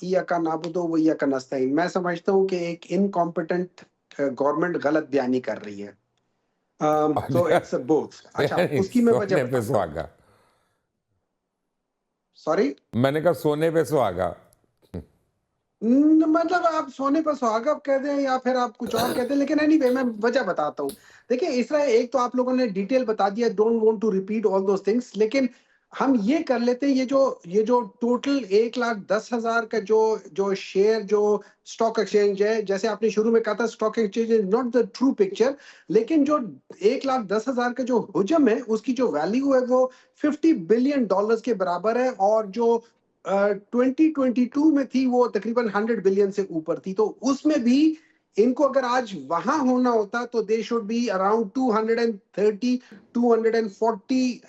इय्याका नाबुदु व इय्याका नस्तईन। मैं समझता हूँ कि एक इनकॉम्पिटेंट गवर्नमेंट गलत बयानी कर रही है। So it's both. अच्छा, उसकी मैं वजह सोने पे बताता हूँ। सुहागा। सॉरी? मैंने कहा सोने पे सुहागा। मतलब आप सोने पर सुहागा कह दें या फिर आप कुछ और कहते हैं, लेकिन एनीवे मैं वजह बताता हूँ। देखिए, इसराइल एक तो आप लोगों ने डिटेल बता दिया, don't want to repeat all those things, लेकिन हम ये कर लेते हैं, ये जो टोटल 1,10,000 का जो शेयर जो स्टॉक एक्सचेंज है, जैसे आपने शुरू में कहा था stock exchange is not the true picture, लेकिन जो 1,10,000 का जो हुजम है, उसकी जो वैल्यू है वो $50 बिलियन के बराबर है, और जो 2022 में थी वो तकरीबन 100 बिलियन से ऊपर थी। तो उसमें भी इनको अगर आज वहां होना होता तो दे शुड बी अराउंड 230 240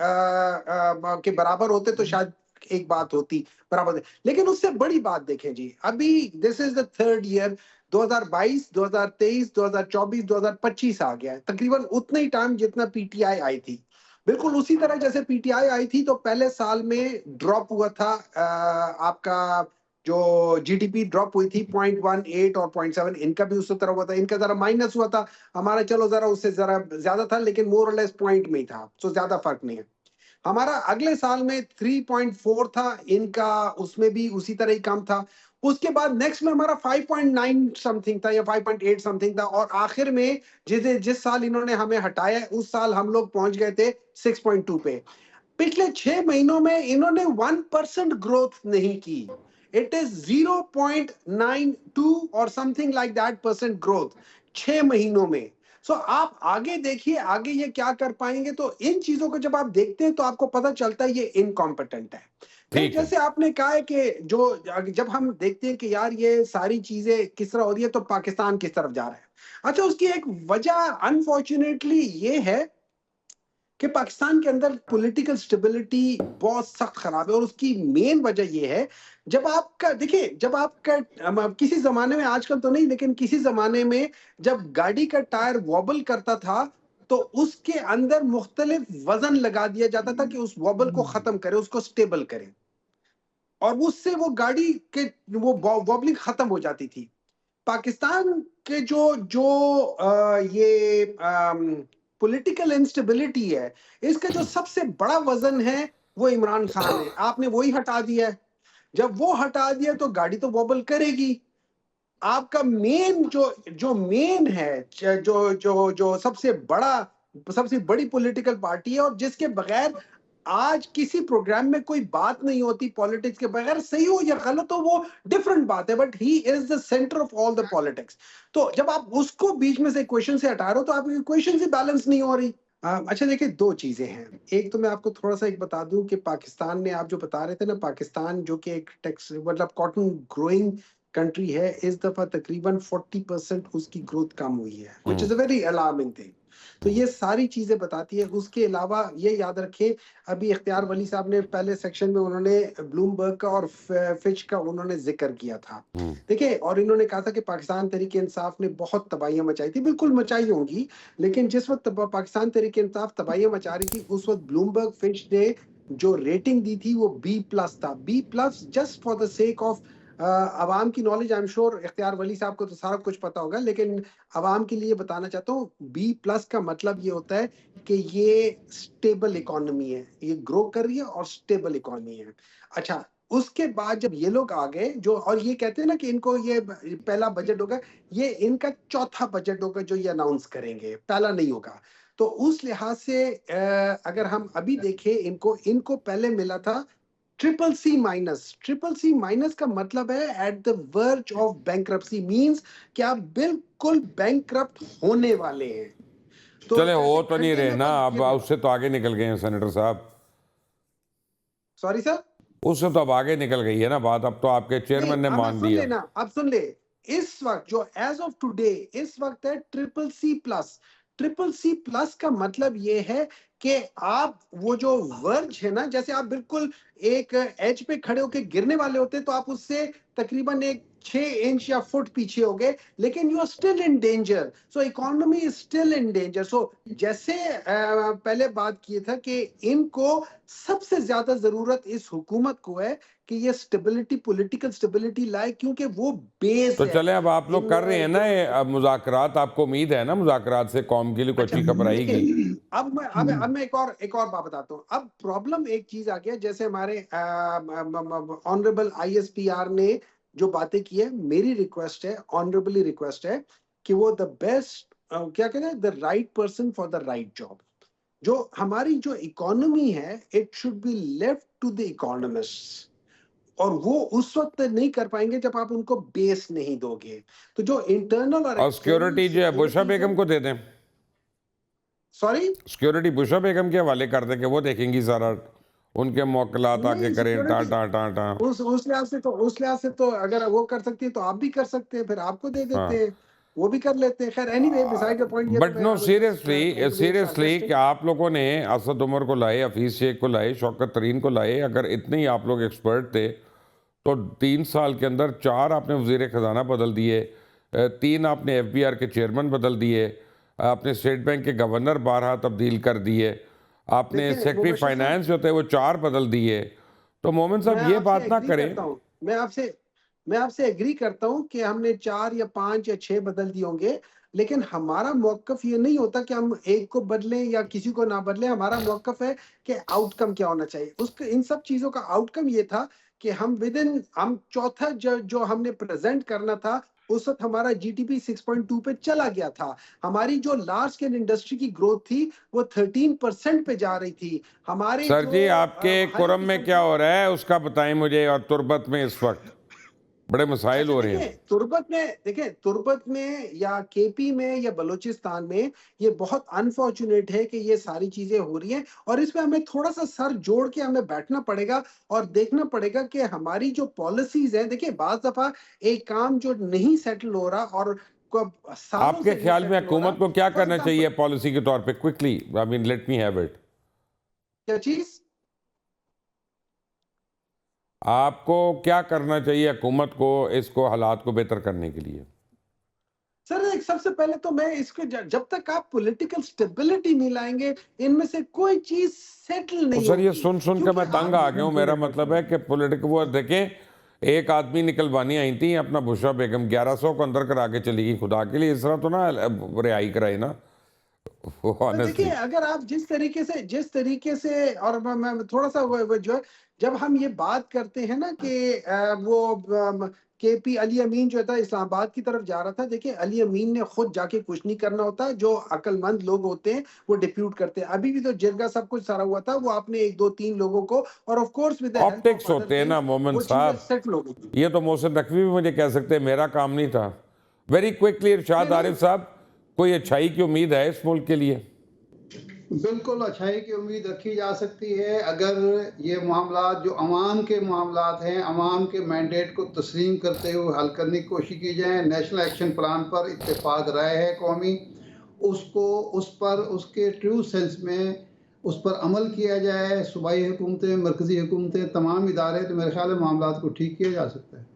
के बराबर होते, तो शायद एक बात होती बराबर। लेकिन उससे बड़ी बात देखें जी, अभी this is the third year, 2022, 2023, 2024, 2025 आ गया है, तकरीबन उतना ही टाइम जितना पीटीआई आई थी। बिल्कुल उसी तरह जैसे पीटीआई आई थी तो पहले साल में ड्रॉप हुआ था, आपका जो जीडीपी ड्रॉप हुई थी 0.18 और 0.7, इनका भी उसी तरह हुआ था, इनका जरा माइनस हुआ था, हमारा चलो जरा उससे जरा ज्यादा था, लेकिन मोर और लेस पॉइंट में ही था, तो ज्यादा फर्क नहीं है। हमारा अगले साल में 3.4 था, इनका उसमें भी उसी तरह ही कम था। उसके बाद नेक्स्ट में हमारा 5.9 समथिंग था या 5.8 समथिंग था, और आखिर में जिस साल इन्होंने हमें हटाया उस साल हम लोग पहुंच गए थे 6.2 पे। पिछले 6 महीनों में इन्होंने 1% ग्रोथ नहीं की। इट इज 0.92 और something like that percent growth 6 महीनों में। सो आप आगे देखिए, आगे ये क्या कर पाएंगे। तो इन चीजों को जब आप देखते हैं तो आपको पता चलता है ये इनकॉम्पिटेंट है। फिर ठीक है। जैसे आपने कहा है कि जो जब हम देखते हैं कि यार ये सारी चीजें किस तरह हो रही है तो पाकिस्तान किस तरफ जा रहा है। अच्छा, उसकी एक वजह अनफॉर्चुनेटली ये है कि पाकिस्तान के अंदर पॉलिटिकल स्टेबिलिटी बहुत सख्त खराब है, और उसकी मेन वजह यह है, जब आपका देखिए, जब आपका किसी जमाने में, आजकल तो नहीं लेकिन किसी जमाने में जब गाड़ी का टायर वॉबल करता था तो उसके अंदर मुख्तलिफ वजन लगा दिया जाता था कि उस वॉबल को खत्म करे, उसको स्टेबल करे, और उससे वो गाड़ी के वो वॉबलिंग खत्म हो जाती थी। पाकिस्तान के जो जो ये पॉलिटिकल इंस्टेबिलिटी है, इसका जो सबसे बड़ा वजन है वो इमरान खान है। आपने वही हटा दिया है। जब वो हटा दिया तो गाड़ी तो वॉबल करेगी। आपका मेन जो जो मेन है, जो जो जो सबसे बड़ी पॉलिटिकल पार्टी है, और जिसके बगैर आज किसी प्रोग्राम में कोई बात नहीं होती, पॉलिटिक्स के बगैर, सही हो या गलत हो वो डिफरेंट बात है, but he is the centre of all the politics. तो जब आप उसको बीच में से इक्वेशन से हटा रहे हो तो आपकी इक्वेशन ही बैलेंस नहीं हो रही। अच्छा, देखिए, दो चीजें हैं। एक तो मैं आपको थोड़ा सा एक बता दूं कि पाकिस्तान ने, आप जो बता रहे थे ना, पाकिस्तान जो कि एक टेक्स मतलब कॉटन ग्रोइंग कंट्री है, इस दफा तकरीबन 40% उसकी ग्रोथ कम हुई है, which is a very alarming thing. तो ये सारी चीजें बताती है। उसके अलावा ये याद रखें, अभी इख्तियार वली साहब ने पहले सेक्शन में उन्होंने ब्लूमबर्ग का और फिच का उन्होंने जिक्र किया था। देखिए, और इन्होंने कहा था कि पाकिस्तान तहरीक इंसाफ ने बहुत तबाहियां मचाई थी। बिल्कुल मचाई होंगी, लेकिन जिस वक्त पाकिस्तान तहरीक इंसाफ तबाहियां मचा रही थी उस वक्त ब्लूमबर्ग फिच ने जो रेटिंग दी थी वो B+ था। B+ just for the sake of अवाम की नॉलेज। आई एम श्योर इख्तियार वली साहब को तो सारा कुछ पता होगा, लेकिन अवाम के लिए बताना चाहता हूँ, B+ का मतलब ये होता है कि ये स्टेबल इकोनॉमी है, ये ग्रो कर रही है और स्टेबल इकोनॉमी है। अच्छा, उसके बाद जब ये लोग आ गए जो, और ये कहते हैं ना कि इनको ये पहला बजट होगा, ये इनका चौथा बजट होगा जो ये अनाउंस करेंगे, पहला नहीं होगा। तो उस लिहाज से अगर हम अभी देखें, इनको पहले मिला था CCC-। CCC- का मतलब है at the verge of bankruptcy, means कि आप बिल्कुल बैंकरप्ट होने वाले हैं। तो चले, हो जैसे तो नहीं खट्टे रहे में ना, तो अब उससे तो आगे निकल गए हैं सेनेटर साहब। सॉरी सर, उससे तो अब आगे निकल गई है ना बात, अब तो आपके नहीं, चेयरमैन ने अब मान सुन दिया। लेना, अब सुन ले। इस वक्त जो एज ऑफ टुडे इस वक्त है CCC+। CCC+ का मतलब ये है कि आप वो जो वर्ज है ना, जैसे आप बिल्कुल एक एज पे खड़े होके गिरने वाले होते तो आप उससे तकरीबन एक 6 इंच या फुट पीछे हो गए, लेकिन you are still in danger. So economy is still in danger. So जैसे पहले बात किए था कि इनको सबसे ज्यादा जरूरत इस हुकूमत को है कि ये स्टेबिलिटी, पॉलिटिकल स्टेबिलिटी लाए, क्योंकि वो बेस तो है चले, अब आप लोग कर रहे हैं ना जो ये अब मुज़ाकरात, आपको उम्मीद है ना मुज़ाकरात से कौम के लिए कोई अच्छा अच्छी खबर आएगी? देखिए, अब मैं एक और बात बताता हूँ। अब प्रॉब्लम एक चीज आ गया, जैसे हमारे ऑनरेबल आईएसपीआर ने जो बातें की है, मेरी रिक्वेस्ट है, ऑनरेबली रिक्वेस्ट है कि वो द बेस्ट, क्या कहते हैं, the right person for the right job. जो हमारी जो इकोनॉमी है, it should be left to the economist, और वो उस वक्त नहीं कर पाएंगे जब आप उनको बेस नहीं दोगे। तो जो इंटरनल और और एक्सटर्नल सिक्योरिटी जो है बुशा सिक्योरिटीज बेगम है, को दे दें, सॉरी, सिक्योरिटी बुशा बेगम के हवाले कर दें कि वो देखेंगी सारा, उनके मौकलात आके नहीं करें टा सिक्योरिटी टा टा टा। उस लिहाज से तो अगर वो कर सकती है तो आप भी कर सकते हैं, फिर आपको दे देते हाँ, हैं, वो भी कर लेते हैं। खैर एनीवे, बिसाइड द पॉइंट, ये तो बट मैं no, I was just seriously trying to be seriously कि सार्कास्टिक। आप लोगों ने असद उमर को लाए, हफीज शेख को लाए, शौकत तरीन को लाए, अगर इतने ही आप लोग एक्सपर्ट थे तो 3 साल के अंदर 4 आपने वजीर खजाना बदल दिए, 3 आपने एफबीआर के चेयरमैन बदल दिए, आपने स्टेट बैंक के गवर्नर 12 तब्दील कर दिए, आपने देखिए सेक्रेटरी मुबशिर साहब, फाइनेंस जो थे वो 4 बदल दिए। तो मोमिन मैं साहब ये आपसे बात ना एग्री करें। करता हूँ, मैं आपसे एग्री करता हूँ कि हमने 4 या 5 या 6 बदल दिए होंगे, लेकिन हमारा मौकफ ये नहीं होता कि हम एक को बदलें या किसी को ना बदलें। हमारा मौकफ है कि आउटकम क्या होना चाहिए। उसके इन सब चीजों का आउटकम ये था कि हम चौथा जो हमने प्रेजेंट करना था, उस वक्त हमारा जीडीपी 6.2 पे चला गया था। हमारी जो लार्ज स्केल इंडस्ट्री की ग्रोथ थी वो 13% पे जा रही थी। हमारे सर जो जी, आपके हर एक कुरम में किस्म क्या की, हो रहा है उसका बताएं मुझे, और तुर्बत में इस वक्त बड़े मसाइल अच्छा हो रहे देखिए, हैं। तुर्बत में या केपी में या बलूचिस्तान में ये बहुत अनफॉर्चुनेट है कि ये सारी चीजें हो रही हैं, और इसमें हमें थोड़ा सा सर जोड़ के हमें बैठना पड़ेगा और देखना पड़ेगा कि हमारी जो पॉलिसीज हैं, देखिए बाज दफा एक काम जो नहीं सेटल हो रहा और सालों आपके से नहीं ख्याल में सेटल हो रहा। हुकूमत को क्या फॉर करना चाहिए एग्जाम्पल, पॉलिसी के तौर पे, quickly, I mean let me have it. क्या चीज, आपको क्या करना चाहिए हुकूमत को इसको हालात को बेहतर करने के लिए? सर एक सबसे पहले तो मैं इसको जब तक आप पॉलिटिकल स्टेबिलिटी नहीं लाएंगे, इनमें से कोई चीज सेटल तो नहीं सर ये होगी। सुन सुन के क्योंकि मैं तंग आप आ गया हूँ। मेरा मतलब है कि पॉलिटिक वो देखें, एक आदमी निकलवानी आई थी अपना बुशरा बेगम, 1100 को अंदर करा के चली गई। खुदा के लिए इस तरह तो ना रिहाई कराए ना, तो देखिए, ऑनेस्टली। अगर आप जिस तरीके से, और मैं थोड़ा सा वो जो है, जब हम ये बात करते हैं ना कि वो केपी अली अमीन जो था इस्लामाबाद की तरफ जा रहा था, देखिए अली अमीन ने खुद जाके कुछ नहीं करना होता। जो अक्लमंद लोग होते हैं वो डिप्यूट करते हैं। अभी भी तो जिरगा सब कुछ सारा हुआ था, वो आपने 1 2 3 लोगों को, और of course with the help of optics other होते हैं ना थिंग्स, मोमिन वो चीजें साहब, सेटल हो गई। ये तो मोहसिन नकवी भी मुझे कह सकते हैं, मेरा काम नहीं था। वेरी क्विकली नहीं इरशाद नहीं, आरिफ साहब, कोई अच्छाई की उम्मीद है इस मुल्क के लिए? बिल्कुल अच्छाई की उम्मीद रखी जा सकती है अगर ये मामलात जो अवाम के मामलात हैं, अवाम के मैंडेट को तस्लीम करते हुए हल करने की कोशिश की जाए। नेशनल एक्शन प्लान पर इत्तेफाक राय है कौमी, उसको उस पर उसके ट्रू सेंस में उस पर अमल किया जाए। सूबाई हुकूमतें, मरकज़ी हुकूमतें, तमाम इदारे, तो मेरे ख्याल है मामलात को ठीक किया जा सकता है।